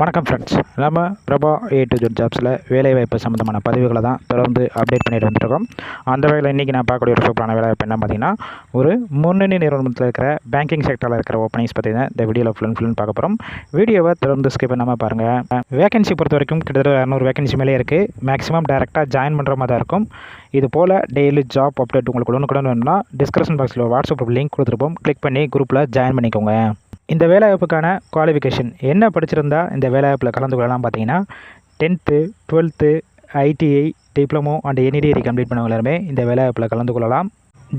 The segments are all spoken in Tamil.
வணக்கம் ஃப்ரெண்ட்ஸ், நம்ம பிரபா A to Z ஜாப்ஸில் வேலைவாய்ப்பு சம்மந்தமான பதிவுகளை தான் தொடர்ந்து அப்டேட் பண்ணிட்டு வந்துருக்கோம். அந்த வகையில் இன்றைக்கி நான் பார்க்கக்கூடிய ஒரு சூப்பரான வேலைவாய்ப்பு என்ன பார்த்தீங்கன்னா, ஒரு முன்னணி நிறுவனத்தில் இருக்கிற பேங்கிங் செக்டரில் இருக்கிற ஓப்பனிங்ஸ் பற்றி தான் இந்த வீடியோவில் ஃபுல் பார்க்க போகிறோம். வீடியோவை தொடர்ந்து ஸ்கிப் பண்ணாமல் பாருங்கள். வேகன்சி பொறுத்த வரைக்கும் கிட்டத்தட்ட 200 வேகன்சி மேலே இருக்குது. மேக்ஸிமம் டேரெக்டாக ஜாயின் பண்ணுற மாதிரி தான் இருக்கும். இது போல் டெய்லி ஜாப் அப்டேட் உங்களுக்கு உடனுக்குடன் வேணும்னா டிஸ்கிரிப்ஷன் பாக்ஸில் வாட்ஸ்அப் லிங்க் கொடுத்துருப்போம். கிளிக் பண்ணி குரூப்பில் ஜாயின் பண்ணிக்கோங்க. இந்த வேலைவாய்ப்புக்கான குவாலிஃபிகேஷன் என்ன படிச்சிருந்தா இந்த வேலைவாய்ப்பில் கலந்து கொள்ளலாம் பார்த்தீங்கன்னா, 10th 12th ITI diploma and any degree complete பண்ணவங்க எல்லாருமே இந்த வேலைவாய்ப்பில் கலந்து கொள்ளலாம்.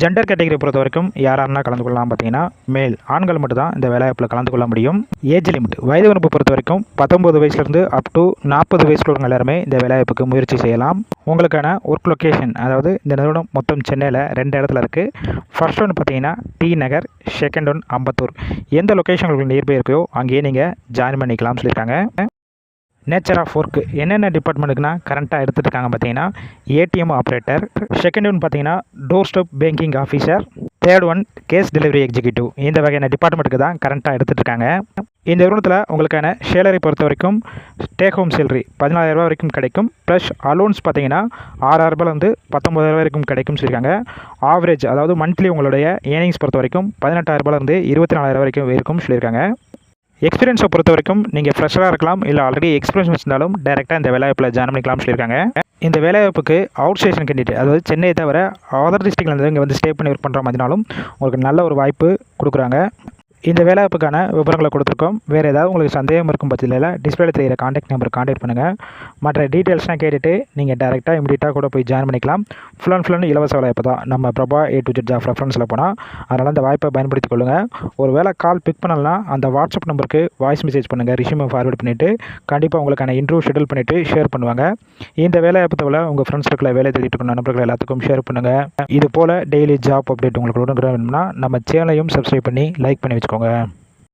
ஜெண்டர் கேட்டகரி பொறுத்த வரைக்கும் யாராருன்னா கலந்து கொள்ளலாம் பார்த்தீங்கன்னா, மேல் ஆண்கள் மட்டும் தான் இந்த வேலைவாய்ப்பில் கலந்து கொள்ள முடியும். ஏஜ் லிமிட் வயது வரம்பு பொறுத்த வரைக்கும் 19 வயசுலேருந்து அப் டு 40 வயசுக்குள்ளவங்க எல்லாருமே இந்த வேலைவாய்ப்புக்கு முயற்சி செய்யலாம். உங்களுக்கான ஒர்க் லொக்கேஷன், அதாவது இந்த நிறுவனம் மொத்தம் சென்னையில் 2 இடத்துல இருக்குது. ஃபர்ஸ்ட் ஒன்று பார்த்தீங்கன்னா டி நகர், செகண்ட் ஒன் அம்பத்தூர். எந்த லொக்கேஷன் உங்களுக்கு நியர்பை இருக்கோ அங்கேயே நீங்கள் ஜாயின் பண்ணிக்கலாம்னு சொல்லியிருக்காங்க. நேச்சர் ஆஃப் ஒர்க் என்னென்ன டிபார்ட்மெண்ட்டுக்குனா கரண்ட்டாக எடுத்துகிட்டு இருக்காங்க பார்த்தீங்கன்னா, ஏடிஎம் ஆப்ரேட்டர், செகண்ட் ஒன் பார்த்தீங்கன்னா door step banking officer, third one gas delivery executive. இந்த வகையான டிபார்ட்மெண்ட்டுக்கு தான் கரண்ட்டாக எடுத்துகிட்டு இருக்காங்க. இந்த நிறுவனத்தில் உங்களுக்கான சேலரி பொறுத்த வரைக்கும் டேக் ஹோம் சேலரி 14,000 ரூபா வரைக்கும் கிடைக்கும். ப்ளஸ் அலோன்ஸ் பார்த்தீங்கன்னா 6,000 ரூபாயிலேருந்து 19,000 வரைக்கும் கிடைக்கும் சொல்லியிருக்காங்க. ஆவரேஜ் அதாவது மந்த்லி உங்களுடைய ஏர்னிங்ஸ் பொறுத்த வரைக்கும் 18,000 ரூபாயிலேருந்து 24,000 வரைக்கும் இருக்கும் சொல்லியிருக்காங்க. எக்ஸ்பீரியன்ஸை பொறுத்த வரைக்கும் நீங்கள் ஃப்ரெஷராக இருக்கலாம், இல்லை ஆல்ரெடி எக்ஸ்பீரியன்ஸ் வச்சிருந்தாலும் டேரெக்டாக இந்த வேலைவாய்ப்பில் ஜாயின் பண்ணிக்கலாம்னு சொல்லியிருக்காங்க. இந்த வேலைவாய்ப்புக்கு அவுட் ஸ்டேஷன் கேண்டிடேட், அதாவது சென்னையை தவிர அதர் டிஸ்ட்ரிக்ட்லேருந்து இங்கே வந்து ஸ்டே பண்ணி ஒர்க் பண்ணுற மாதிரினாலும் உங்களுக்கு நல்ல ஒரு வாய்ப்பு கொடுக்குறாங்க. இந்த வேலைவாய்ப்புக்கான விவரங்களை கொடுத்துருக்கோம். வேறு ஏதாவது உங்களுக்கு சந்தேகம் இருக்கும் பட்சத்தில் டிஸ்பிளேல தெரிகிற காண்டாக்ட் நம்பர் காண்டாக்ட் பண்ணுங்கள். மற்ற டீட்டெயில்ஸ்லாம் கேட்டுட்டு நீங்கள் டேரெக்டாக இமீடியட்டாக கூட போய் ஜாயின் பண்ணிக்கலாம். ஃபுல் அண்ட் இலவச வேலைவாய்ப்பு தான் நம்ம Prabha A to Z job ரெஃபரன்ஸில் போனால். அதனால் அந்த வாய்ப்பை பயன்படுத்தி கொள்ளுங்கள். ஒரு வேளை கால் பிக் பண்ணலாம், அந்த வாட்ஸ்அப் நம்பருக்கு வாய்ஸ் மெசேஜ் பண்ணுங்கள். ரிஷ்யூமை ஃபார்வர்ட் பண்ணிவிட்டு கண்டிப்பாக உங்களுக்கான இன்டர்வியூ ஷெட்யூல் பண்ணிவிட்டு ஷேர் பண்ணுவாங்க. இந்த வேலைவாய்ப்பு தவிர உங்கள் ஃப்ரெண்ட்ஸ் இருக்கிற வேலை தேடிட்டு இருக்க நண்பர்கள் எல்லாத்துக்கும் ஷேர் பண்ணுங்கள். இது போல் டெய்லி ஜாப் அப்டேட் உங்களுக்கு வேணும்னா நம்ம சேனலையும் சப்ஸ்கிரைப் பண்ணி லைக் பண்ணி வச்சுக்கோங்க.